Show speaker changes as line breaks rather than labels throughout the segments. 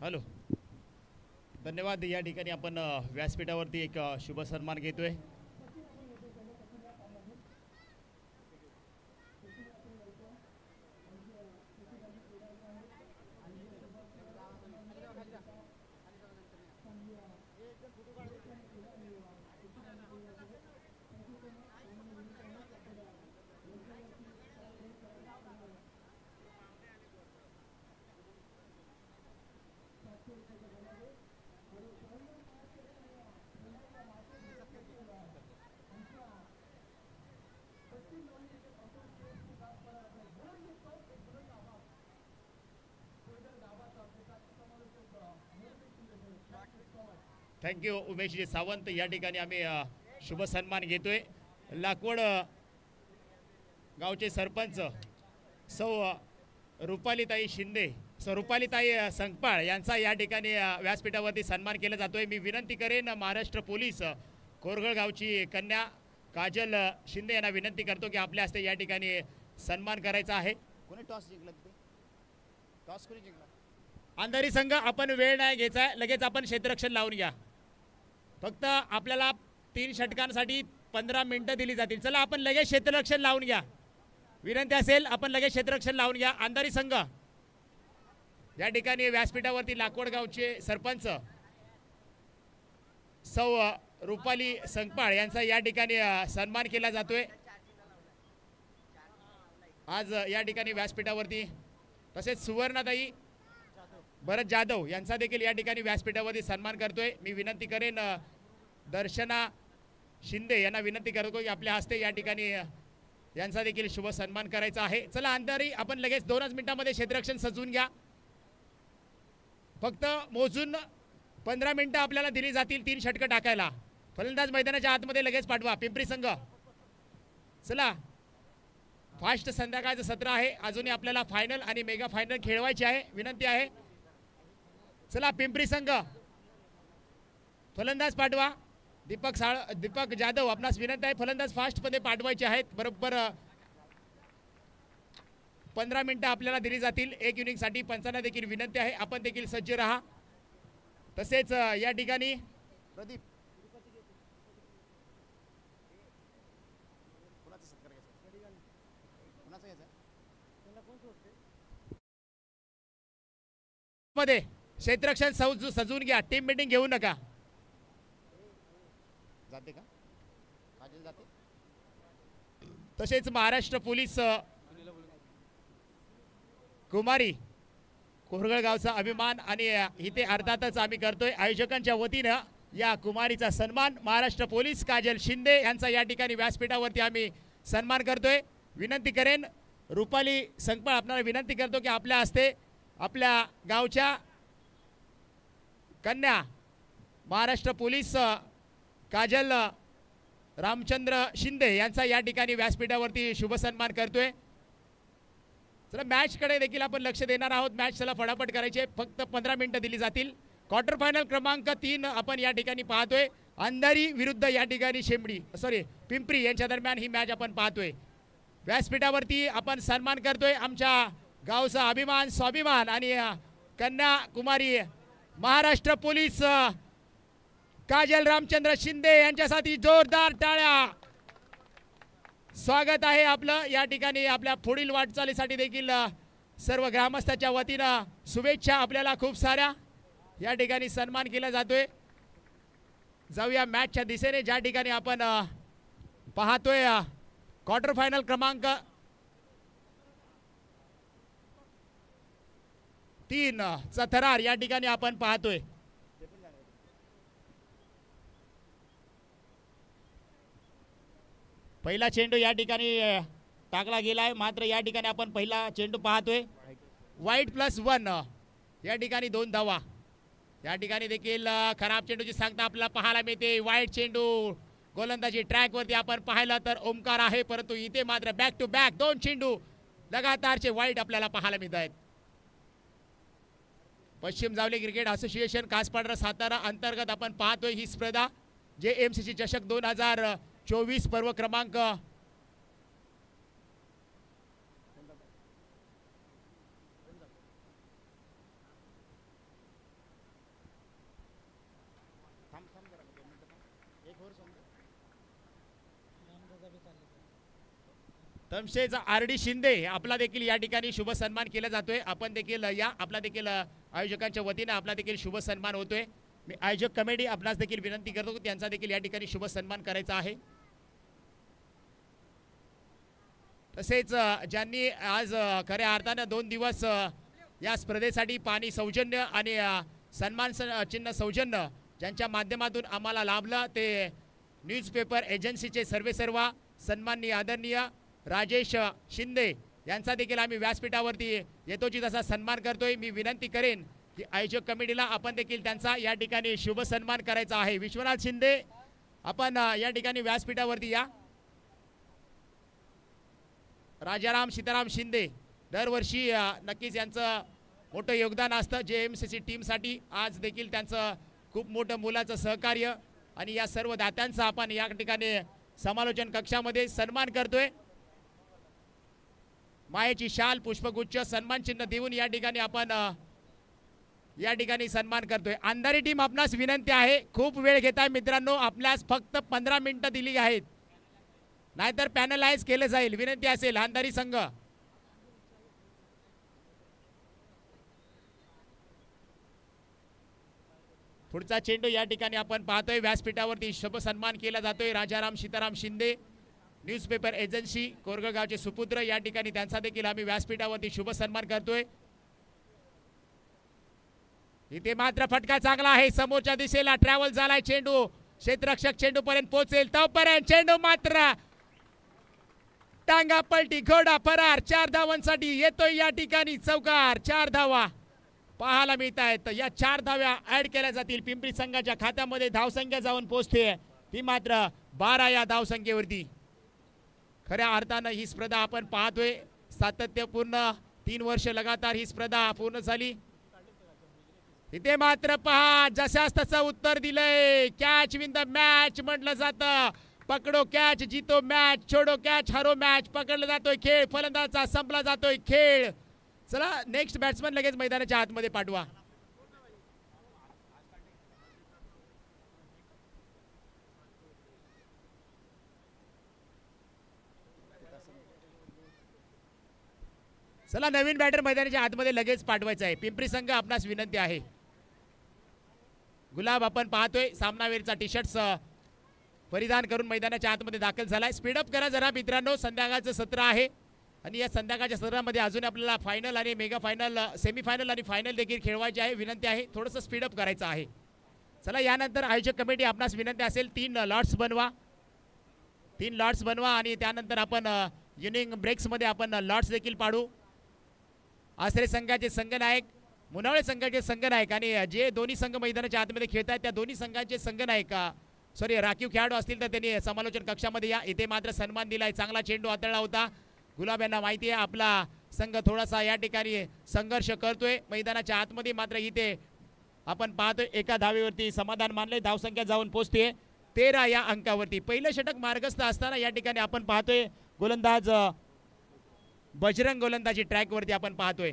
Hello, धन्यवाद। या ठिकाणी आपण व्यासपीठावरती एक शुभ सन्मान घेतोय। थँक्यू उमेशजी सावंत। या ठिकाणी आम्ही शुभ सन्मान घेतोय। लाकवड गावचे सरपंच सौ रुपालीताई शिंदे, रुपालीताई संकपाळ यांचा या ठिकाणी व्यासपीठावरती सन्मान केला जातोय। मी विनंती करेन महाराष्ट्र पोलीस कोरगळ गावची कन्या काजल शिंदे यांना विनंती करतो की आपल्या हस्ते या ठिकाणी सन्मान करायचा आहे। कोणी टॉस जिंकला? टॉस कोणी जिंकला? अंधारी संघ, आपण वेळ नाही घ्यायचा, लगेच आपण क्षेत्ररक्षण लावून घ्या। फक्त आपल्याला 3 षटकांसाठी 15 मिनिटं दिली जातील। चला आपण लगेच क्षेत्ररक्षण लावून घ्या। विनंती असेल आपण लगेच क्षेत्ररक्षण लावून घ्या। अंधारी संघ, या ठिकाणी व्यासपीठावरती लाकवड गावचे सरपंच सौ रुपाली संकपाळ यांचा या ठिकाणी सन्मान केला जातोय आज या ठिकाणी व्यासपीठावरती। तसेच सुवर्णाताई भरत जाधव यांचा देखील या ठिकाणी व्यासपीठावरती सन्मान करतोय। मी विनंती करेन दर्शना शिंदे यांना विनंती करतो की आपल्या हस्ते या ठिकाणी यांचा देखील शुभ सन्मान करायचा आहे। चला अंधारी, आपण लगेच 2च मिनिटांमध्ये क्षेत्ररक्षण सजवून घ्या। फक्त मोजून 15 मिनिटं आपल्याला दिली जातील 3 षटकं टाकायला। फलंदाज मैदानाच्या आतमध्ये लगेच पाठवा। पिंपरी संघ, चला फास्ट संध्याकाळचं सत्र आहे। अजूनही आपल्याला फायनल आणि मेगा फायनल खेळवायची आहे। विनंती आहे, चला पिंपरी संघ फलंदाज पाठवा। दीपक जाधव, आपणास विनंती आहे फलंदाज फास्ट मध्ये पाठवायचे आहेत। बरोबर 15 मिनिटं आपल्याला दिली जातील। एक इनिंगसाठी पंचांना देखील विनंती आहे आपण देखील सज्ज राहा। तसेच या ठिकाणी प्रदीप मध्ये क्षेत्ररक्षण सजवून घ्या। टीम मीटिंग घेऊ नका। जाते का? जाते। तसेच महाराष्ट्र पोलीस कुमारी कोरगळ गावचा अभिमान आणि इथे अर्थातच आम्ही करतोय आयोजकांच्या वतीनं या कुमारीचा सन्मान महाराष्ट्र पोलीस काजल शिंदे यांचा या ठिकाणी व्यासपीठावरती आम्ही सन्मान करतोय। विनंती करेन रुपाली संकपाळ, आपल्याला विनंती करतो की आपल्या हस्ते आपल्या गावच्या कन्या महाराष्ट्र पोलीस काजल रामचंद्र शिंदे यांचा या ठिकाणी व्यासपीठावरती शुभ सन्मान करतोय। चला मॅचकडे देखील आपण लक्ष देणार आहोत। मॅच चला फटाफट करायची आहे। फक्त 15 मिनिटं दिली जातील। क्वार्टर फायनल क्रमांक 3 आपण या ठिकाणी पाहतोय। अंधारी विरुद्ध या ठिकाणी पिंपरी यांच्या दरम्यान ही मॅच आपण पाहतोय। व्यासपीठावरती आपण सन्मान करतोय आमच्या गावचा अभिमान स्वाभिमान आणि कन्या कुमारी महाराष्ट्र पोलीस काजल रामचंद्र शिंदे यांच्यासाठी जोरदार टाळ्या। स्वागत आहे आपलं या ठिकाणी। आपल्या पुढील वाटचालीसाठी देखील सर्व ग्रामस्थांच्या वतीनं शुभेच्छा आपल्याला खूप साऱ्या। या ठिकाणी सन्मान केला जातोय। जाऊया मॅचच्या दिशेने, ज्या ठिकाणी आपण पाहतोय क्वार्टर फायनल क्रमांक 3 चा थरार या ठिकाणी आपण पाहतोय। पहिला चेंडू या ठिकाणी टाकला गेलाय, मात्र या ठिकाणी आपण पहिला चेंडू पाहतोय वाईट +1 या ठिकाणी 2 धावा। या ठिकाणी देखील खराब चेंडूची सांगता आपल्याला पाहायला मिळते। वाईट चेंडू गोलंदाजी ट्रॅक वरती आपण पाहिलं तर ओमकार आहे, परंतु इथे मात्र बॅक टू बॅक 2 चेंडू लगातारचे वाईट आपल्याला पाहायला मिळत आहेत। पश्चिम जावली क्रिकेट असोसिएशन कासपाडरा सातारा अंतर्गत आपण पाहतोय ही स्पर्धा JMCC चषक 2024 पर्व क्रमांक तमशेज RD शिंदे आपला देखील या ठिकाणी शुभ सन्मान केला जातोय। आपण देखील या आपला देखील आयोजकांच्या वतीने आपला देखील शुभ सन्मान होतोय। मी आयोजक कमिटी आपणास देखील विनंती करतो की त्यांचा देखील या ठिकाणी शुभ सन्मान करायचा आहे। तसेच ज्यांनी आज खऱ्या अर्थाने 2 दिवस या स्पर्धेसाठी पाणी सौजन्य आणि सन्मान चिन्ह सौजन्य ज्यांच्या माध्यमातून आम्हाला लाभलं ते न्यूजपेपर एजन्सीचे सर्वेसर्वा सन्माननीय आदरणीय राजेश शिंदे यांचा देखील आम्ही व्यासपीठावरती येतोची तसा सन्मान करतोय। मी विनंती करेन की आयोजक कमिटीला आपण देखील त्यांचा या ठिकाणी शुभ सन्मान करायचा आहे। विश्वनाथ शिंदे आपण या ठिकाणी व्यासपीठावरती या। राजाराम सीताराम शिंदे दरवर्षी नक्कीच यांचं मोठं योगदान असतं JMCC टीमसाठी। आज देखील त्यांचं खूप मोठं मोलाचं सहकार्य आणि या सर्व दात्यांचा आपण या ठिकाणी समालोचन कक्षामध्ये सन्मान करतोय। मायेची शाल पुष्पगुच्छ सन्मान चिन्ह देऊन या ठिकाणी आपण या ठिकाणी सन्मान करतोय। अंधारी टीम आपणास विनंती आहे, खूप वेळ घेताय मित्रांनो, आपल्यास फक्त 15 मिनिटं दिली आहेत, नाहीतर पॅनलाइज केलं जाईल। विनंती असेल अंधारी संघ। पुढचा चेंडू या ठिकाणी आपण पाहतोय व्यासपीठावरती शुभ सन्मान केला जातोय। राजाराम सीताराम शिंदे न्यूजपेपर एजन्सी कोरगळगावचे सुपुत्र या ठिकाणी त्यांचा देखील आम्ही व्यासपीठावरती शुभ सन्मान करतोय। इथे मात्र फटका चांगला आहे, समोरच्या दिशेला ट्रॅव्हल झालाय चेंडू, क्षेत्ररक्षक चेंडू पर्यंत पोहोचेल तोपर्यंत चेंडू मात्र टांगा पलटी घोडा फरार। 4 धावांसाठी येतोय या ठिकाणी चौकार। 4 धावा पाहायला मिळत आहेत। या 4 धाव्या ऍड केल्या जातील पिंपरी संघाच्या खात्यामध्ये। धावसंख्या जाऊन पोहोचते ती मात्र 12 या धावसंख्येवरती। खऱ्या अर्थानं ही स्पर्धा आपण पाहतोय सातत्यपूर्ण 3 वर्ष लगातार ही स्पर्धा पूर्ण झाली। इथे मात्र पहा जशास तसं उत्तर दिलंय। कॅच विन द मॅच म्हटलं जातं। पकडो कॅच जीतो मॅच, छोडो कॅच हरो मॅच। पकडला जातोय खेळ, फलंदाजाचा संपला जातोय खेळ। चला नेक्स्ट बॅट्समन लगेच मैदानाच्या आतमध्ये पाठवा। चला नवीन बॅटर मैदानाच्या आतमध्ये लगेच पाठवायचं आहे। पिंपरी संघ आपणास विनंती आहे। गुलाब आपण पाहतोय सामनावीरचा टी-शर्ट परिधान करून मैदानाच्या आतमध्ये दाखल झालाय। स्पीडअप करा जरा मित्रांनो, संध्याकाळचं सत्र आहे आणि या संध्याकाळच्या सत्रामध्ये अजून आपल्याला फायनल आणि मेगा फायनल, सेमीफायनल आणि फायनल देखील खेळवायचे आहे। विनंती आहे थोडंसं स्पीडअप करायचं आहे। चला यानंतर आयोजक कमिटी आपणास विनंती असेल 3 लॉट्स बनवा, 3 लॉट्स बनवा आणि त्यानंतर आपण इनिंग ब्रेक्समध्ये आपण लॉट्स देखील पाडू। आसरे संघाचे संघनायक, मुनावळे संघाचे संघनायक आणि जे दोन्ही संघ मैदानाच्या आतमध्ये खेळत आहेत त्या दोन्ही संघांचे संघनायक राखीव खेळाडू असतील तर त्यांनी समालोचन कक्षामध्ये या। इथे मात्र सन्मान दिलाय, चांगला चेंडू हाताळला होता। गुलाब यांना माहिती आहे आपला संघ थोडासा या ठिकाणी संघर्ष करतोय मैदानाच्या आतमध्ये, मात्र इथे आपण पाहतोय एका धावेवरती समाधान मानले। धावसंख्या जाऊन पोहोचते 13 या अंकावरती। पहिलं षटक मार्गस्थ असताना या ठिकाणी आपण पाहतोय गोलंदाज बजरंग गोलंदाजी ट्रॅक वरती आपण पाहतोय।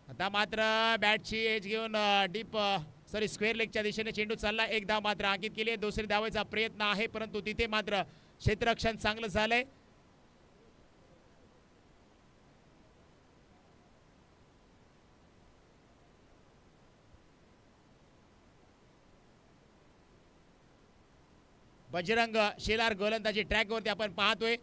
आता मात्र बॅटची एज घेऊन स्क्वेअर लेगच्या दिशेने चेंडू चालला। 1 धाव मात्र अंकित केली, दुसरी धावेचा प्रयत्न आहे परंतु तिथे मात्र क्षेत्ररक्षण चांगलं झालंय। बजरंग शेलार गोलंदाजी ट्रॅकवरती आपण पाहतोय.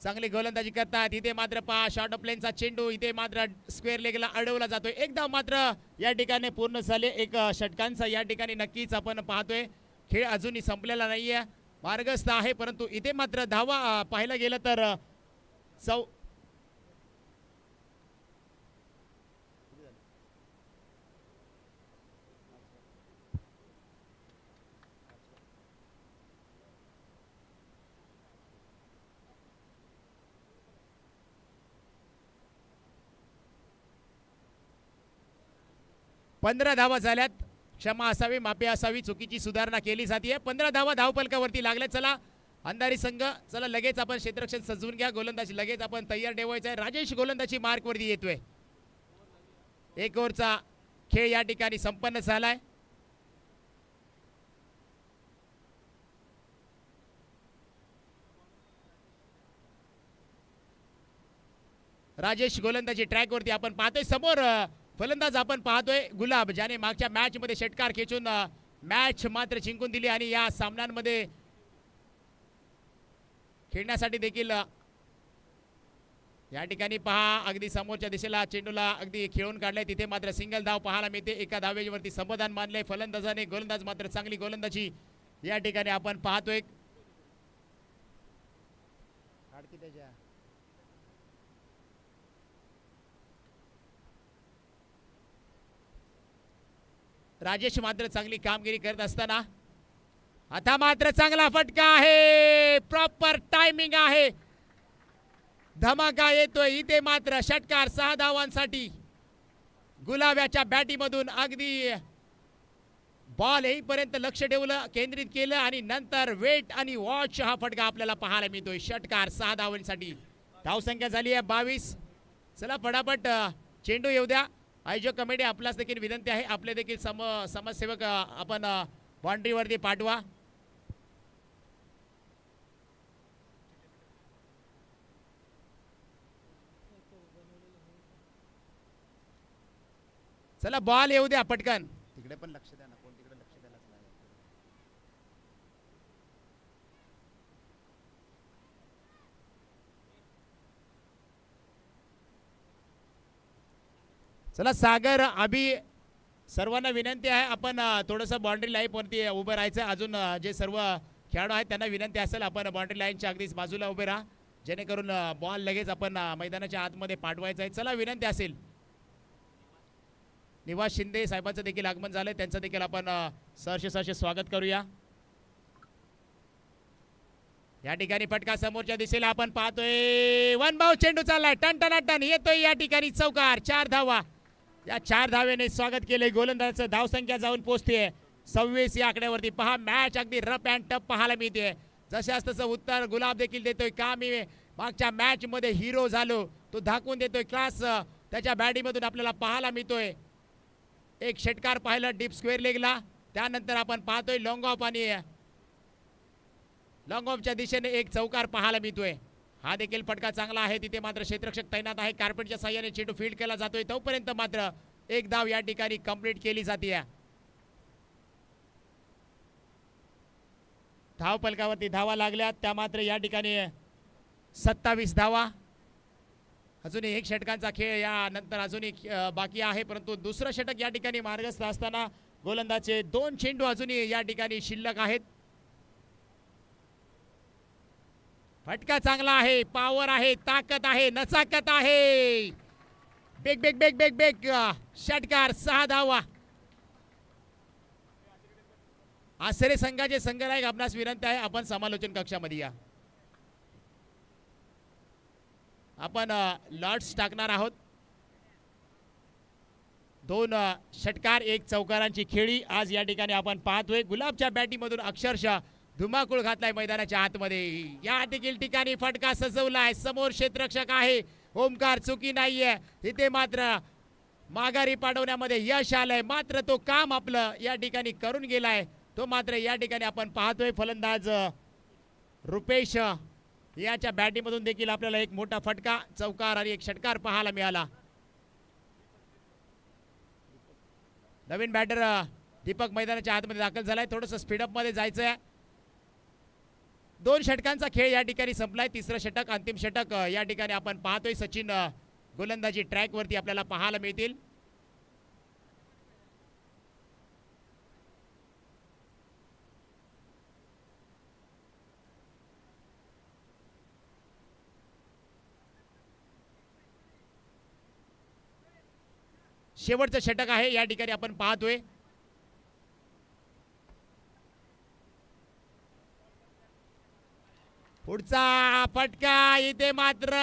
चांगली गोलंदाजी करतात. इथे मात्र पहा शॉर्ट ऑफ लेनचा चेंडू इथे मात्र स्क्वेअर लेगला अडवला जातोय. एकदा मात्र या ठिकाणी पूर्ण झाले एक षटकांचा या ठिकाणी नक्कीच आपण पाहतोय. खेळ अजूनही संपलेला नाहीये, मार्गस्थ आहे, परंतु इथे मात्र धावा पाहायला गेलं तर 15 धावा झाल्यात. क्षमा असावी, माफी असावी, चुकीची सुधारणा केली जाते. 15 धावा धावपलकावरती लागल्या. चला अंधारी संघ, चला लगेच आपण क्षेत्ररक्षण सजवून घ्या. गोलंदाजी लगेच आपण तयार ठेवायचं आहे. राजेश गोलंदाजी मार्कवरती येतोय. एक ओव्हरचा खेळ या ठिकाणी संपन्न झालाय. राजेश गोलंदाजी ट्रॅकवरती आपण पाहतोय. समोर फलंदाज आपण पाहतोय गुलाब, ज्याने मागच्या मॅच मध्ये षटकार खेचून मॅच मात्र जिंकून दिली आणि या सामन्यांमध्ये खेळण्यासाठी देखील या ठिकाणी पहा अगदी समोरच्या दिशेला चेंडूला अगदी खेळून काढलाय. तिथे मात्र सिंगल धाव पाहायला मिळते. एका धावेवरती समाधान मानले फलंदाजाने. गोलंदाज मात्र चांगली गोलंदाजी या ठिकाणी आपण पाहतोय. राजेश मात्र चांगली कामगिरी करत असताना आता मात्र चांगला फटका आहे. प्रॉपर टायमिंग आहे. धमाका येतोय. इथे मात्र षटकार 6 धावांसाठी. गुलाब्याच्या बॅटीमधून अगदी बॉल येईपर्यंत लक्ष ठेवलं, केंद्रित केलं आणि नंतर वेट आणि वॉच हा फटका आपल्याला पाहायला मिळतोय. षटकार 6 धावांसाठी. धावसंख्या झाली आहे 22. चला फटाफट चेंडू येऊ द्या. आयोजक कमिटी आपल्यास देखील विनंती आहे, आपले देखील समाजसेवक आपण बाउंड्रीवरती पाठवा. चला बॉल येऊ द्या पटकन. तिकडे पण लक्ष द्या ना, कोण तिकडे लक्ष द्यायलाच नाही. चला सागर, अभि, सर्वांना विनंती आहे आपण थोडंसं बाउंड्री लाईनवरती उभं राहायचं. अजून जे सर्व खेळाडू आहेत त्यांना विनंती असेल आपण बाउंड्री लाईनच्या अगदीच बाजूला उभे राहा, जेणेकरून बॉल लगेच आपण मैदानाच्या आतमध्ये पाठवायचा आहे. चला विनंती असेल. निवास शिंदे साहेबांचं देखील आगमन झालंय, त्यांचं देखील आपण सहर्ष स्वागत करूया. या ठिकाणी फटका समोरच्या दिशेला आपण पाहतोय. वन बाउंस चेंडू चाललाय, टन येतोय या ठिकाणी चौकार. 4 धावा. या 4 धावेने स्वागत केले गोलंदाजाचं. धावसंख्या जाऊन पोहोचते 26 या आकड्यावरती. पहा मॅच अगदी रफ अँड टफ पाहायला मिळते. जशास तसं उत्तर गुलाब देखील देतोय. का मी मागच्या मॅच मध्ये हिरो झालो तो दाखवून देतोय. क्लास त्याच्या बॅटिंगमधून आपल्याला पाहायला मिळतोय. एक षटकार पाहिलं डीप स्क्वेअर लेगला. त्यानंतर आपण पाहतोय लॉंग ऑफ आणि लॉंग ऑफच्या दिशेने एक चौकार पाहायला मिळतोय. हा देखील फटका चांगला आहे. तिथे मात्र क्षेत्ररक्षक तैनात आहे. कार्पेटच्या साह्याने चेंडू फील्ड केला जातोय. तोपर्यंत मात्र एक धाव या ठिकाणी कंप्लीट केली जाते. धाव फलकावरती धावा लागल्या त्या मात्र या ठिकाणी 27 धावा. अजून एक षटकांचा खेळ या नंतर अजून बाकी आहे, परंतु दुसरं षटक या ठिकाणी मार्गस्थ असताना गोलंदाजचे 2 चेंडू अजूनही या ठिकाणी शिल्लक आहेत. फटका चांगला आहे, पॉवर आहे, ताकद आहे, नचाकत आहे. बेग बेग बेग बेग बेग षटकार 6 धावा. आसरे संघाचे संघनायक आपणास विनंती आहे आपण समालोचन कक्षामध्ये या. आपण लॉट्स टाकणार आहोत. 2 षटकार 1 चौकारांची खेळी आज या ठिकाणी आपण पाहतोय. गुलाबच्या बॅटिंगमधून अक्षरशः धुमाकूळ घातलाय मैदानाच्या आतमध्ये. या ठिकाणी फटका सजवलाय. समोर क्षेत्ररक्षक आहे ओमकार, चुकी नाहीये. इथे मात्र माघारी पाठवण्यामध्ये यश आलंय. मात्र तो काम आपलं या ठिकाणी करून गेलाय. तो मात्र या ठिकाणी आपण पाहतोय. फलंदाज रुपेश याच्या बॅटिंगमधून देखील आपल्याला एक मोठा फटका, चौकार आणि एक षटकार पाहायला मिळाला. नवीन बॅटर दीपक मैदानाच्या आतमध्ये दाखल झालाय. थोडंसं स्पीडअप मध्ये जायचंय. 2 षटकांचा खेळ या ठिकाणी संपलाय. तिसरं षटक अंतिम षटक या ठिकाणी आपण पाहतोय. सचिन गोलंदाजी ट्रॅक वरती आपल्याला पाहायला मिळतील. शेवटचं षटक आहे या ठिकाणी आपण पाहतोय. पुढचा फटका इथे मात्र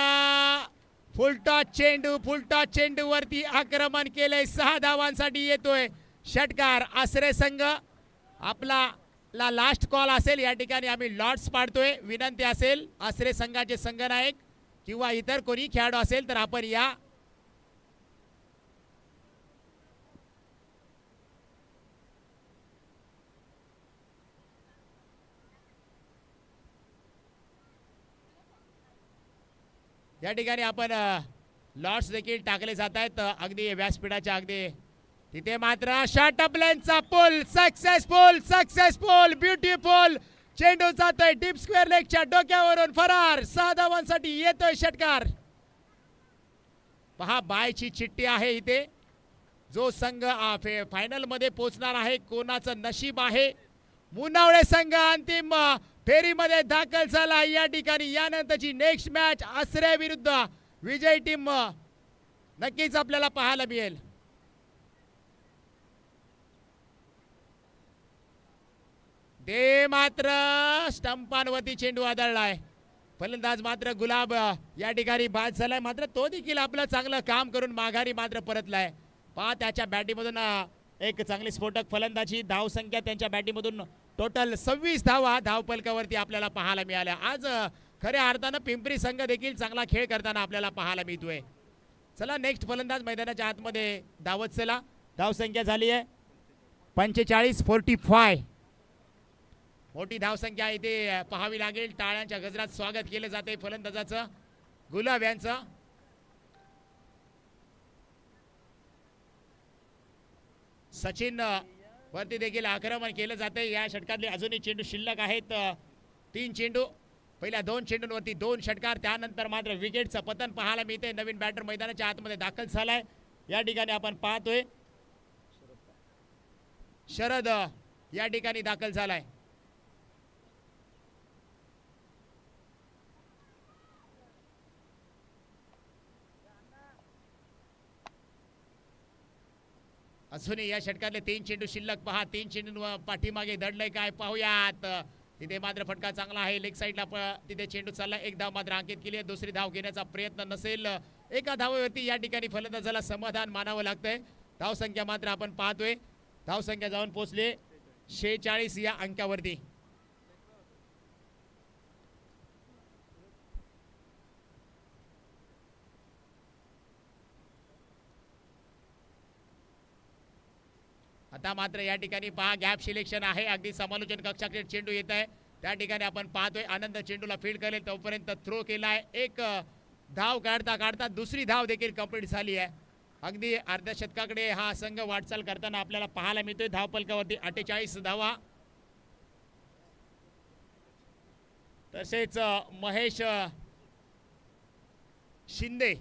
फुलटॉस चेंडू वरती आक्रमण केलंय. 6 धावांसाठी येतोय षटकार. आसरे संघ आपला लास्ट कॉल असेल या ठिकाणी आम्ही लॉट्स पाडतोय. विनंती असेल आसरे संघाचे संघनायक किंवा इतर कोणी खेळाडू असेल तर आपण या ठिकाणी आपण लॉट्स देखील टाकले जात आहेत अगदी व्यासपीठाच्या अगदी तिथे. मात्र शॉट प्लेनचा पूल सक्सेसफुल ब्युटिफुल. चेंडू जातोय डीप स्क्वेअर लेगच्या डोक्यावरून फरार. 6 धावांसाठी येतोय षटकार. पहा बायची चिठ्ठी आहे इथे. जो संघ फायनल मध्ये पोहोचणार आहे कोणाचं नशीब आहे. मुनावळे संघ अंतिम फेरीमध्ये दाखल झाला या ठिकाणी. यानंतरची नेक्स्ट मॅच आसरे विरुद्ध विजयी टीम नक्कीच आपल्याला पाहायला मिळेल. ते मात्र स्टंपांवरती चेंडू आदळलाय. फलंदाज मात्र गुलाब या ठिकाणी बाद झालाय. मात्र तो देखील आपलं चांगलं काम करून माघारी मात्र परतलाय. पहा त्याच्या बॅटीमधून एक चांगली स्फोटक फलंदाजी. धाव संख्या त्यांच्या बॅटीमधून टोटल 26 धावा धावपलकावरती आपल्याला पाहायला मिळाल्या. आज खऱ्या अर्थानं पिंपरी संघ देखील चांगला खेळ करताना आपल्याला पाहायला मिळतोय. चला नेक्स्ट फलंदाज मैदानाच्या आतमध्ये धावत चला. धाव संख्या झाली आहे 45-45. मोठी धाव संख्या इथे पाहावी लागेल. टाळ्यांच्या गजरात स्वागत केलं जाते फलंदाजाचं गुलाब यांचं. सचिन वरती देखील आक्रमण केलं जाते. या षटकातले अजूनही चेंडू शिल्लक आहेत. 3 चेंडू. पहिल्या 2 चेंडूंवरती 2 षटकार. त्यानंतर मात्र विकेटचं पतन पाहायला मिळते. नवीन बॅटर मैदानाच्या आतमध्ये दाखल झालाय. या ठिकाणी आपण पाहतोय शरद या ठिकाणी दाखल झालाय. अजूनही या षटकातले 3 चेंडू शिल्लक. पहा 3 चेंडू पाठीमागे दडलंय काय पाहूयात. तिथे मात्र फटका चांगला आहे. लेग साईडला तिथे चेंडू चालला. 1 धाव मात्र अंकित केली आहे. दुसरी धाव घेण्याचा प्रयत्न नसेल. एका धावेवरती या ठिकाणी फलंदाजाला समाधान मानावं लागतंय. धाव संख्या मात्र आपण पाहतोय. धाव संख्या जाऊन पोहोचले 46 या अंकावरती. आता मात्र या ठिकाणी पहा गॅप सिलेक्शन आहे. अगदी समालोचन कक्षाकडे चेंडू येत आहे. त्या ठिकाणी आपण पाहतोय आनंद चेंडूला फील्ड करेल तोपर्यंत थ्रो केलाय. 1 धाव काढता दुसरी धाव देखील कंप्लीट झाली आहे. अगदी अर्ध्या शतकाकडे हा संघ वाटचाल करताना आपल्याला पाहायला मिळतोय. धावपलकावरती 48 धावा. तसेच महेश शिंदे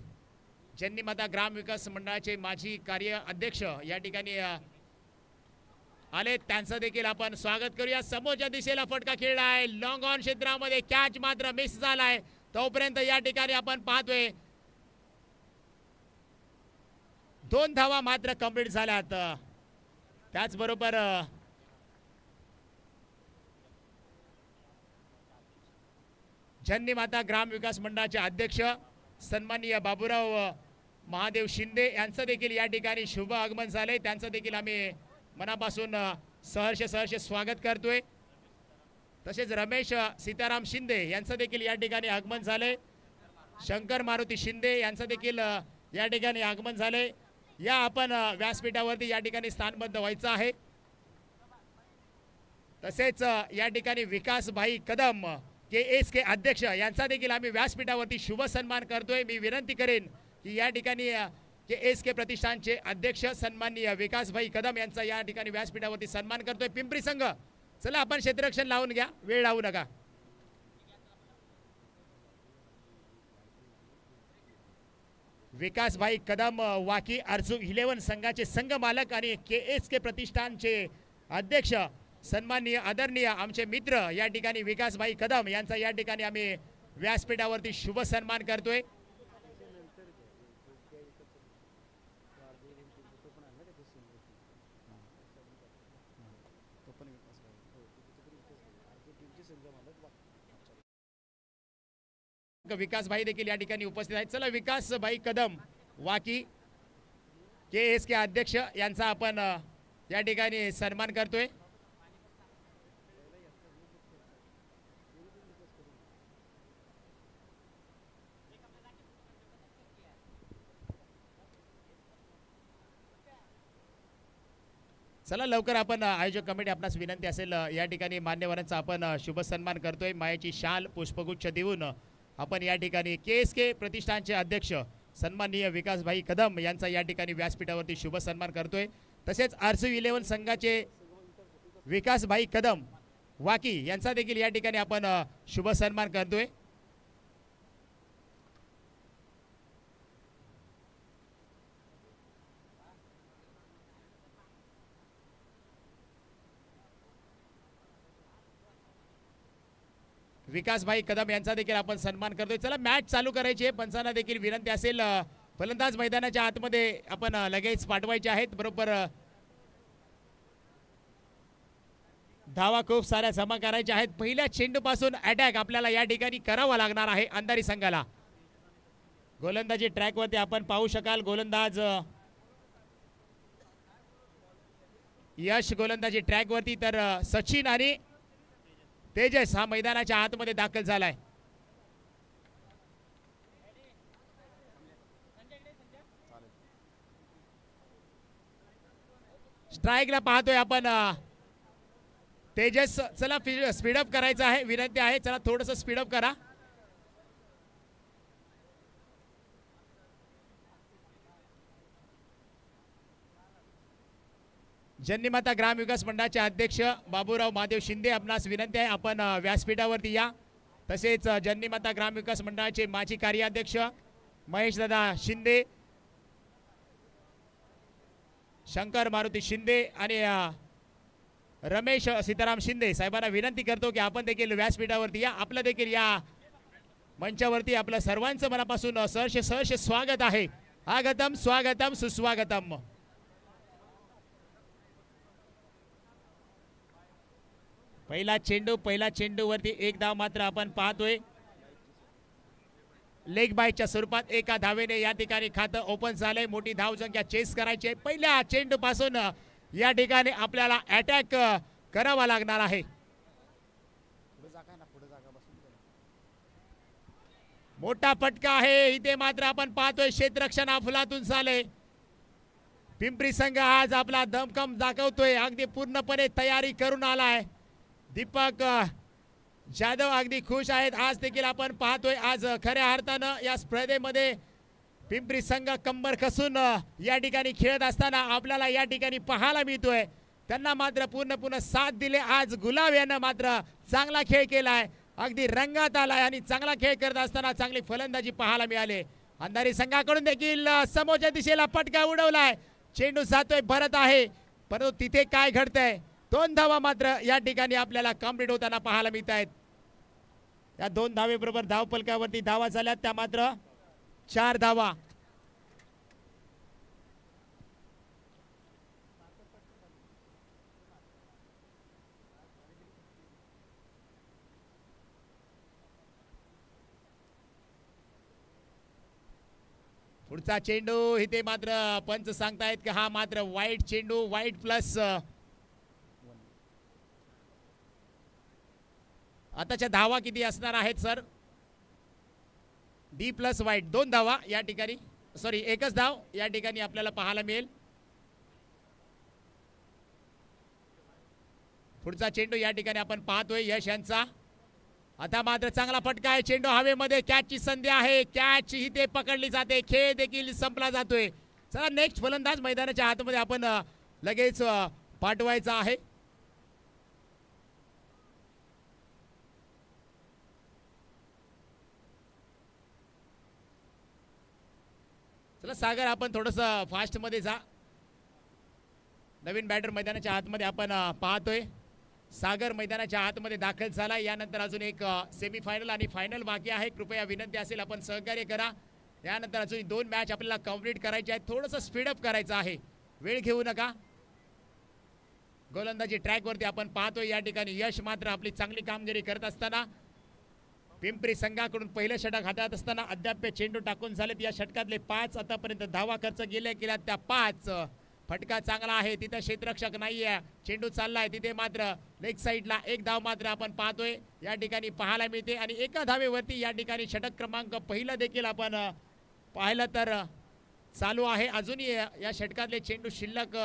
ज्यांनी माता ग्राम विकास मंडळाचे माजी कार्य अध्यक्ष या ठिकाणी आले. त्यांचं देखील आपण स्वागत करूया. समोरच्या दिशेला फटका खेळलाय. लॉंग ऑन क्षेत्रामध्ये कॅच मात्र मिस झालाय. तोपर्यंत या ठिकाणी आपण पाहतोय 2 धावा मात्र कंप्लीट झाल्यात. त्याचबरोबर ज्यांनी माता ग्राम विकास मंडळाचे अध्यक्ष सन्माननीय बाबूराव महादेव शिंदे यांचं देखील या ठिकाणी शुभ आगमन झाले. त्यांचं देखील आम्ही मनापासून सहर्ष स्वागत करतोय. तसेच रमेश सीताराम शिंदे यांचं देखील या ठिकाणी आगमन झाले. शंकर मारुती शिंदे यांचं देखील या ठिकाणी आगमन झाले. या आपण व्यासपीठावरती या ठिकाणी स्थानबद्ध व्हायचं आहे. तसेच या ठिकाणी विकास भाई कदम KSK अध्यक्ष यांचा देखील आम्ही व्यासपीठावरती शुभ सन्मान करतोय. मी विनंती करेन की या ठिकाणी KSK प्रतिष्ठानचे अध्यक्ष सन्माननीय विकास भाई कदम यांचा या ठिकाणी व्यासपीठावरती सन्मान करतोय. पिंपरी संघ चला आपण क्षेत्ररक्षण लावून घ्या. वेळ लावू नका. विकासभाई कदम वाकी अर्जू 11 संघाचे संघ मालक आणि KSK प्रतिष्ठानचे अध्यक्ष सन्माननीय आदरणीय आमचे मित्र या ठिकाणी विकासभाई कदम यांचा या ठिकाणी आम्ही व्यासपीठावरती शुभ सन्मान करतोय। विकासभाई देखील या ठिकाणी उपस्थित आहेत। चला विकासभाई कदम वाकी KSK अध्यक्ष यांचा आपण या ठिकाणी सन्मान करतोय। चला लवकर आपण आयोजक कमिटी आपणास विनंती असेल या ठिकाणी मान्यवरांचा आपण शुभ सन्मान करतोय। मायाची शाल पुष्पगुच्छ देऊन आपण या ठिकाणी KSK प्रतिष्ठानचे अध्यक्ष सन्माननीय विकासभाई कदम यांचा या ठिकाणी व्यासपीठावरती शुभ सन्मान करतोय। तसेच अर्जू 11 संघाचे विकासभाई कदम वाकी यांचा देखील या ठिकाणी आपण शुभ सन्मान करतोय। विकासभाई कदम यांचा देखील आपण सन्मान करतोय। चला मॅच चालू करायची आहे। पंचांना देखील विनंती असेल फलंदाज मैदानाच्या आतमध्ये आपण लगेच पाठवायचे आहेत। बरोबर धावा खूप साऱ्या जमा करायच्या आहेत। पहिल्या चेंडूपासून अटॅक आपल्याला या ठिकाणी करावा लागणार आहे अंधारी संघाला। गोलंदाजी ट्रॅकवरती आपण पाहू शकाल गोलंदाज यश गोलंदाजी ट्रॅकवरती तर सचिन आणि तेजस हा मैदानाच्या आतमध्ये दाखल झालाय। स्ट्राइकला पाहतोय आपण तेजस। चला स्पीडअप करायचं आहे, विनंती आहे चला थोडंसं स्पीडअप करा। जन्नीमाता ग्राम विकास मंडळाचे अध्यक्ष बाबूराव महादेव शिंदे आपणास विनंती आहे आपण व्यासपीठावरती या। तसेच जन्नीमाता ग्राम विकास मंडळाचे माजी कार्याध्यक्ष महेशदादा शिंदे, शंकर मारुती शिंदे आणि रमेश सीताराम शिंदे साहेबांना विनंती करतो की आपण देखील व्यासपीठावरती या। आपलं देखील या मंचावरती आपलं सर्वांचं मनापासून सहर्ष स्वागत आहे। आगतम स्वागतम सुस्वागतम। पहिला चेंडूवरती एक धाव मात्र आपण पाहतोय। लेग बायच्या स्वरूपात एका धावेने या ठिकाणी खातं ओपन झालंय। मोठी धावसंख्या चेस करायची आहे। पहिल्या चेंडूपासून या ठिकाणी आपल्याला अटॅक करावा लागणार आहे। मोठा फटका आहे इथे मात्र आपण पाहतोय क्षेत्ररक्षण अफलातून झालंय। पिंपरी संघ आज आपला दमखम दाखवतोय, अगदी पूर्णपणे तयारी करून आलाय। दीपक जाधव अगदी खुश आहेत। आज देखील आपण पाहतोय आज खऱ्या अर्थानं या स्पर्धेमध्ये पिंपरी संघ कंबर कसून या ठिकाणी खेळत असताना आपल्याला या ठिकाणी पाहायला मिळतोय। त्यांना मात्र पूर्ण साथ दिले। आज गुलाब यानं मात्र चांगला खेळ केलाय, अगदी रंगात आलाय आणि चांगला खेळ करत असताना चांगली फलंदाजी पाहायला मिळाली। अंधारी संघाकडून देखील समोरच्या दिशेला फटका उडवलाय। चेंडू जातोय भरत आहे, परंतु तिथे काय घडतंय 2 धावा मात्र या ठिकाणी आपल्याला कंप्लीट होताना पाहायला मिळत आहेत। या 2 धावेबरोबर धावफलकावरती धावा झाल्यात त्या मात्र 4 धावा। पुढचा चेंडू इथे मात्र पंच सांगतायत की हा मात्र वाईट चेंडू, वाईट प्लस आताच्या धावा किती असणार आहेत सर? डी प्लस वाईट 2 धावा या ठिकाणी, सॉरी एकच धाव या ठिकाणी आपल्याला पाहायला मिळेल। पुढचा चेंडू या ठिकाणी आपण पाहतोय यश यांचा। आता मात्र चांगला फटका आहे, चेंडू हवेमध्ये, कॅचची संधी आहे, कॅच इथे पकडली जाते, खेळ देखील संपला जातोय। चला नेक्स्ट फलंदाज मैदानाच्या आतमध्ये आपण लगेच पाठवायचा आहे। चला सागर, आपण थोडंसं फास्टमध्ये जा. नवीन बॅटर मैदानाच्या आतमध्ये आपण पाहतोय. सागर मैदानाच्या आतमध्ये दाखल झाला. यानंतर अजून एक सेमीफायनल आणि फायनल बाकी आहे. कृपया विनंती असेल आपण सहकार्य करा. यानंतर अजून 2 मॅच आपल्याला कंप्लीट करायचे आहेत. थोडंसं स्पीडअप करायचं आहे, वेळ घेऊ नका. गोलंदाजी ट्रॅकवरती आपण पाहतोय. या ठिकाणी यश मात्र आपली चांगली कामगिरी करत असताना पिंपरी संघाकडून पहिलं षटक हातात असताना अद्याप चेंडू टाकून झालेत. या षटकातले 5 आतापर्यंत धावा खर्च गेल्या त्या 5. फटका चांगला आहे, तिथं क्षेत्ररक्षक नाहीये. चेंडू चाललाय तिथे मात्र लेग साईडला 1 धाव मात्र आपण पाहतोय या ठिकाणी पाहायला मिळते. आणि एका धावेवरती या ठिकाणी षटक क्रमांक पहिला देखील आपण पाहिलं तर चालू आहे. अजूनही या षटकातले चेंडू शिल्लक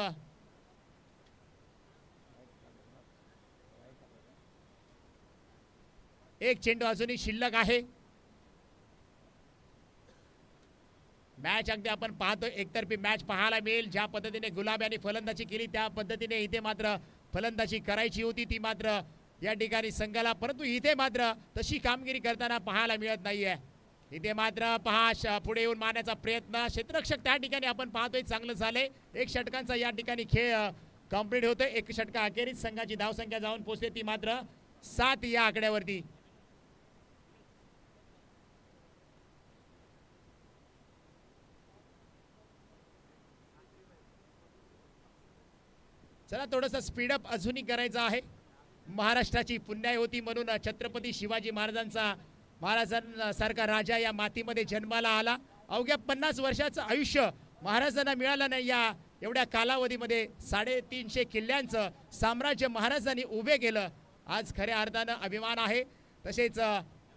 एक चेंडू अजूनही शिल्लक आहे. मॅच अगदी आपण पाहतोय एकतर्फी मॅच पाहायला मिळेल. ज्या पद्धतीने गुलाब्याने फलंदाजी केली त्या पद्धतीने इथे मात्र फलंदाजी करायची होती ती मात्र या ठिकाणी संघाला, परंतु इथे मात्र तशी कामगिरी करताना पाहायला मिळत नाहीये. इथे मात्र पहा पुढे येऊन मारण्याचा प्रयत्न, क्षेत्ररक्षक त्या ठिकाणी आपण पाहतोय चांगलं झालंय. 1 षटकांचा या ठिकाणी खेळ कंप्लीट होतोय. 1 षटका अखेरीस संघाची धावसंख्या जाऊन पोहोचते ती मात्र 7 या आकड्यावरती. चला थोडंसं स्पीडअप अजूनही करायचं आहे. महाराष्ट्राची पुण्याई होती म्हणून छत्रपती शिवाजी महाराजांसारखा राजा या मातीमध्ये जन्माला आला. अवघ्या 50 वर्षाचं आयुष्य महाराजांना मिळालं नाही. या एवढ्या कालावधीमध्ये 350 किल्ल्यांचं साम्राज्य महाराजांनी उभे केलं. आज खऱ्या अर्थानं अभिमान आहे. तसेच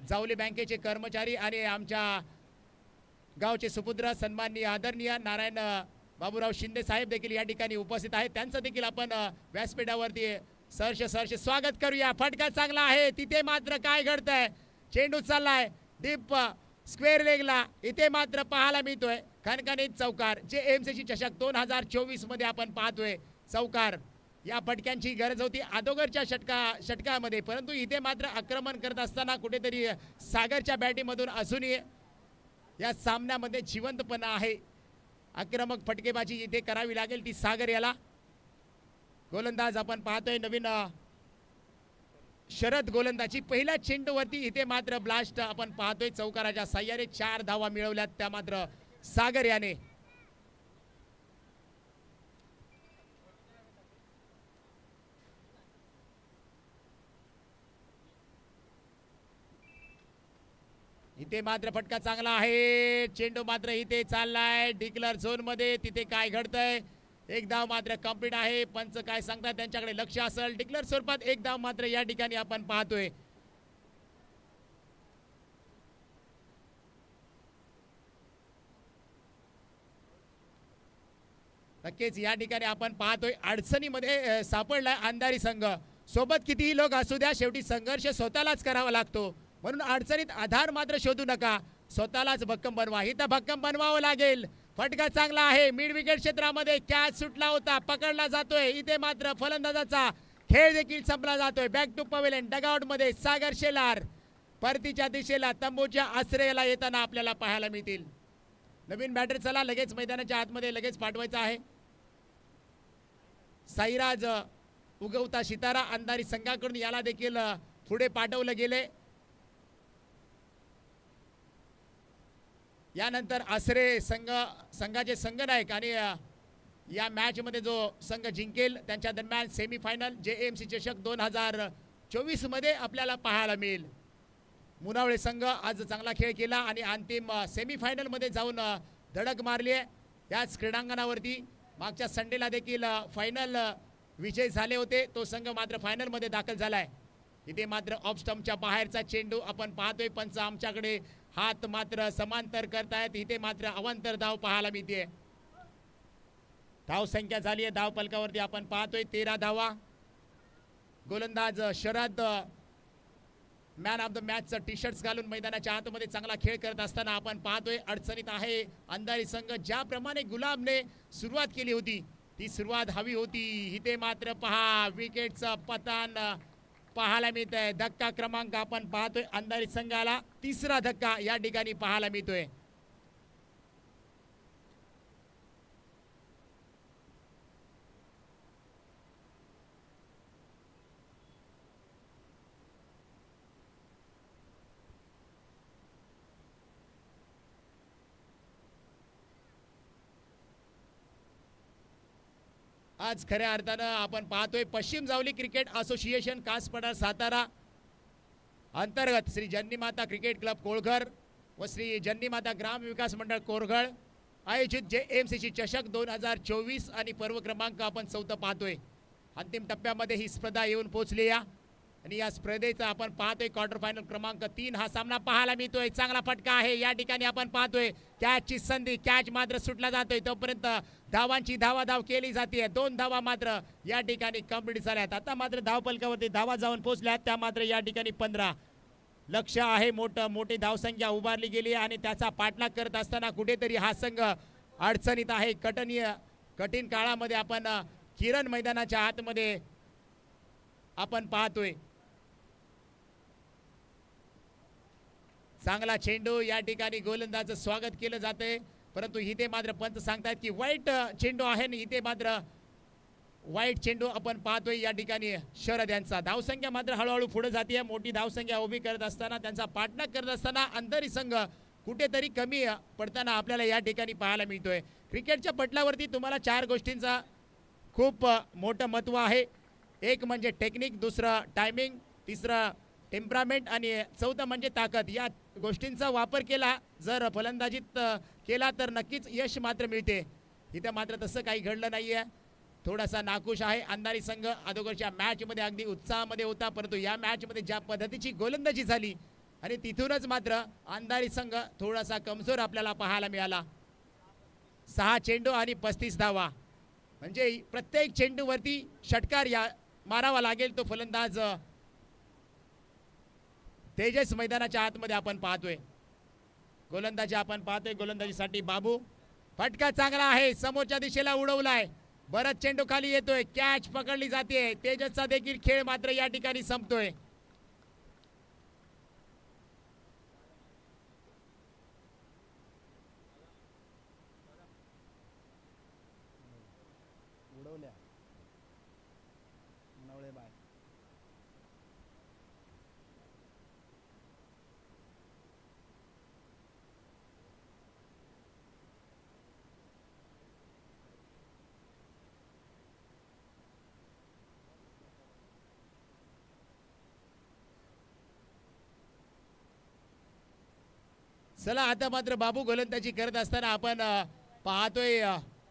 जावली बँकेचे कर्मचारी आणि आमच्या गावचे सुपुत्र सन्माननीय आदरणीय नारायण बाबूराव शिंदे साहेब देखील या ठिकाणी उपस्थित आहेत. त्यांचं देखील आपण व्यासपीठावरती सहर्ष स्वागत करूया. फटका चांगला आहे, तिथे मात्र काय घडतंय, चेंडू चाललाय डीप स्क्वेअर लेगला. इथे मात्र पाहायला मिळतोय खणखणीत चौकार. जे एमसीसी चषक 2024 मध्ये आपण पाहतोय चौकार. या फटक्यांची गरज होती अगोदरच्या षटकामध्ये, परंतु इथे मात्र आक्रमण करत असताना कुठेतरी सागरच्या बॅटिंगमधून अजूनही या सामन्यामध्ये जिवंतपणा आहे. आक्रमक फटकेबाजी इथे करावी लागेल ती सागर याला. गोलंदाज आपण पाहतोय नवीन शरद गोलंदाजी. पहिल्या चेंडूवरती इथे मात्र ब्लास्ट आपण पाहतोय चौकाराच्या साह्याने 4 धावा मिळवल्यात त्या मात्र सागर याने. इथे मात्र फटका चांगला आहे, चेंडू मात्र इथे चाललाय डिक्लर झोन मध्ये. तिथे काय घडतंय, 1 धाव मात्र कंप्लीट आहे. पंच काय सांगतात त्यांच्याकडे लक्ष असेल. डिक्लर स्वरूपात 1 धाव मात्र या ठिकाणी आपण पाहतोय. नक्कीच या ठिकाणी आपण पाहतोय अडचणीमध्ये सापडलाय अंधारी संघ. सोबत कितीही लोक असू द्या, शेवटी संघर्ष स्वतःलाच करावा लागतो. म्हणून अडचणीत आधार मात्र शोधू नका, स्वतःलाच भक्कम बनवा. इथं भक्कम बनवावं लागेल. फटका चांगला आहे, मिड विकेट क्षेत्रामध्ये कॅच सुटला होता, पकडला जातोय. इथे मात्र फलंदाजाचा खेळ देखील संपला जातोय. बॅक टू पवेलियन डगआउट मध्ये सागर शेलार परतीच्या दिशेला तंबूच्या आश्रयाला येताना आपल्याला पाहायला मिळतील. नवीन बॅटर चला लगेच मैदानाच्या आतमध्ये लगेच पाठवायचा आहे. साईराज उगवता सितारा अंधारी संघाकडून याला देखील पुढे पाठवलं गेले. यानंतर आसरे संघाचे संघनायक आणि या मॅच मध्ये जो संघ जिंकेल त्यांच्या दरम्यान सेमीफायनल जेएमसी चषक 2024 मध्ये आपल्याला पाहायला मिळेल. मुनावळे संघ आज चांगला खेळ केला आणि अंतिम सेमीफायनल मध्ये जाऊन धडक मारली आहे. याच क्रीडांगणावरती मागच्या संडेला देखील फायनल विजय झाले होते. तो संघ मात्र फायनल मध्ये दाखल झालाय. इथे मात्र ऑफ स्टंपच्या बाहेरचा चेंडू आपण पाहतोय. पंच आमच्याकडे हात मात्र समांतर करतायत. इथे मात्र अवांतर धाव पाहायला मिळते. धाव संख्या झाली आहे धाव फलकावरती आपण पाहतोय 13 धावा. गोलंदाज शरद मॅन ऑफ द मॅचचं टी शर्ट्स घालून मैदानाच्या आतमध्ये चांगला खेळ करत असताना आपण पाहतोय. अडचणीत आहे अंधारी संघ. ज्याप्रमाणे गुलाबने सुरुवात केली होती ती सुरुवात हवी होती. इथे मात्र पहा विकेटचं पतन पाहायला मिळत आहे. धक्का क्रमांक आपण पाहतोय अंधारी संघाला 3रा धक्का या ठिकाणी पाहायला मिळतोय. आज खऱ्या अर्थानं आपण पाहतोय पश्चिम जावली क्रिकेट असोसिएशन कास पठार सातारा अंतर्गत श्री जन्नीमाता क्रिकेट क्लब कोळघर व श्री जन्नीमाता ग्राम विकास मंडळ कोरघळ आयोजित JMCC चषक 2024 आणि पर्व क्रमांक आपण 4 पाहतोय। अंतिम टप्प्यामध्ये ही स्पर्धा येऊन पोहोचली या आणि या स्पर्धेचा आपण पाहतोय क्वार्टर फायनल क्रमांक 3 हा सामना पाहायला मिळतोय। चांगला फटका आहे या ठिकाणी आपण पाहतोय कॅचची संधी, कॅच मात्र सुटला जातोय तोपर्यंत धावांची धावाधाव केली जाते। 2 धावा मात्र या ठिकाणी कंप्लीट झाल्यात। आता मात्र धावफलकावरती धावा जाऊन पोहोचल्यात त्या मात्र या ठिकाणी 15 लक्ष आहे। मोठी धावसंख्या उभारली गेली आणि त्याचा पाठलाग करत असताना कुठेतरी हा संघ अडचणीत आहे। कठीण काळामध्ये आपण किरण मैदानाच्या आतमध्ये आपण पाहतोय। चांगला चेंडू या ठिकाणी गोलंदाजाचं स्वागत केलं जाते परंतु इथे मात्र पंच सांगतात की वाईट चेंडू आहे आणि इथे मात्र वाईट चेंडू आपण पाहतोय या ठिकाणी शरद यांचा। धावसंख्या मात्र हळूहळू पुढे जाते। मोठी धावसंख्या उभी करत असताना त्यांचा पाठलाग करत असताना अंतरी संघ कुठेतरी कमी पडताना आपल्याला या ठिकाणी पाहायला मिळतोय। क्रिकेटच्या पटलावरती तुम्हाला 4 गोष्टींचा खूप मोठं महत्त्व आहे। एक म्हणजे टेक्निक, दुसरं टायमिंग, तिसरं टेम्परामेंट आणि चौथं म्हणजे ताकद। या गोष्टींचा वापर केला जर फलंदाजीत केला तर नक्कीच यश मात्र मिळते। इथे मात्र तसं काही घडलं नाहीये, थोडासा नाखुश आहे अंधारी संघ। अगोदरच्या मॅचमध्ये अगदी उत्साहामध्ये होता परंतु या मॅचमध्ये ज्या पद्धतीची गोलंदाजी झाली आणि तिथूनच मात्र अंधारी संघ थोडासा कमजोर आपल्याला पाहायला मिळाला। 6 चेंडू आणि 35 धावा म्हणजे प्रत्येक चेंडूवरती षटकार या मारावा लागेल तो फलंदाज तेजस मैदानाच्या आतमध्ये आपण पाहतोय। गोलंदाजी आपण पाहतोय, गोलंदाजीसाठी बाबू। फटका चांगला आहे, समोरच्या दिशेला उडवलाय, बरंच चेंडू खाली येतोय, कॅच पकडली जाते। तेजसचा देखील खेळ मात्र या ठिकाणी संपतोय। चला आता मात्र बाबू गोलंदाजी करत असताना आपण पाहतोय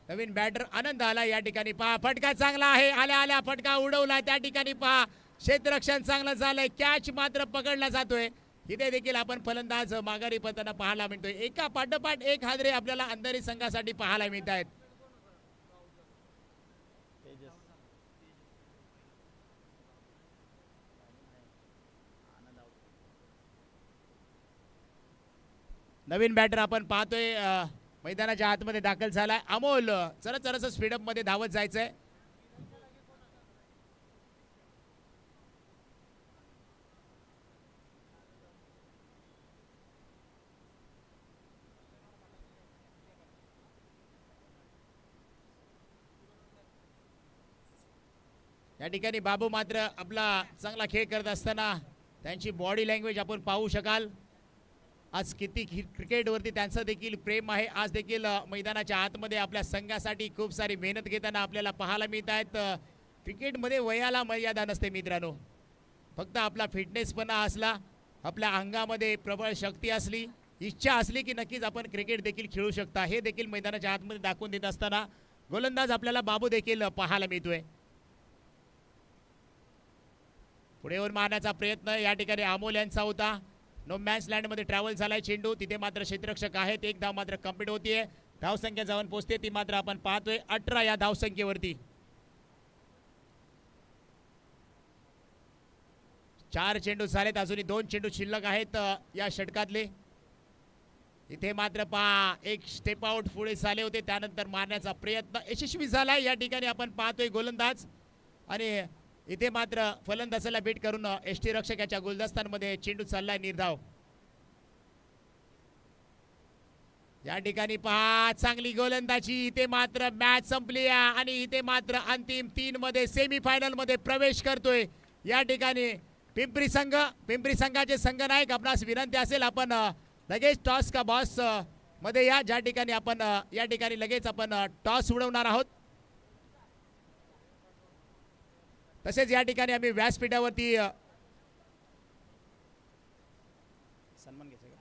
नवीन बॅटर आनंद आला या ठिकाणी। पहा फटका चांगला आहे, आल्या आल्या फटका उडवला त्या ठिकाणी। पहा क्षेत्ररक्षण चांगलं झालंय, कॅच मात्र पकडला जातोय। इथे देखील आपण फलंदाज माघारी पडताना पाहायला मिळतोय। एका पाठोपाठ एक हादरे आपल्याला अंधारी संघासाठी पाहायला मिळत आहेत। नवीन बॅटर आपण पाहतोय मैदानाच्या आतमध्ये दाखल झालाय अमोल। चरच स्पीडअप मध्ये धावत जायचंय। या ठिकाणी बाबू मात्र आपला चांगला खेळ करत असताना त्यांची बॉडी लँग्वेज आपण पाहू शकाल। आज किती क्रिकेटवरती त्यांचं देखील प्रेम आहे। आज देखील मैदानाच्या आतमध्ये आपल्या संघासाठी खूप सारी मेहनत घेताना आपल्याला पाहायला मिळत आहेत। क्रिकेटमध्ये वयाला मर्यादा नसते मित्रांनो, फक्त आपला फिटनेसपणा असला, आपल्या अंगामध्ये प्रबळ शक्ती असली, इच्छा असली की नक्कीच आपण क्रिकेट देखील खेळू शकता। हे देखील मैदानाच्या आतमध्ये दाखवून देत असताना गोलंदाज आपल्याला बाबू देखील पाहायला मिळतोय। पुढे येऊन मारण्याचा प्रयत्न या ठिकाणी अमोल यांचा होता। नो मॅच लँड मध्ये ट्रॅव्हल झालाय चेंडू, तिथे मात्र क्षेत्ररक्षक आहेत। एक धाव मात्र कंप्लीट होतीये, धावसंख्या जाऊन पोहोचते ती मात्र आपण पाहतोय 18 या धावसंख्येवरती। 4 चेंडू झालेत, अजूनही 2 चेंडू शिल्लक आहेत या षटकातले। इथे मात्र पहा एक स्टेप आउट पुढे झाले होते, त्यानंतर मारण्याचा प्रयत्न यशस्वी झालाय या ठिकाणी आपण पाहतोय गोलंदाज। आणि इथे मात्र फलंदाजाला बीट करून एसटी रक्षकाच्या गुलदस्त्यांमध्ये चेंडू चाललाय निर्धाव। या ठिकाणी पहा चांगली गोलंदाजी, इथे मात्र मॅच संपली आणि इथे मात्र अंतिम 3 मध्ये सेमीफायनल मध्ये प्रवेश करतोय या ठिकाणी पिंपरी संघ। पिंपरी संघाचे संघनायक आपणास विनंती असेल आपण लगेच टॉस का बॉस मध्ये या, ज्या ठिकाणी आपण या ठिकाणी लगेच आपण टॉस उडवणार आहोत। तसेच या ठिकाणी आम्ही व्यासपीठावरती सन्मान घ्यायचा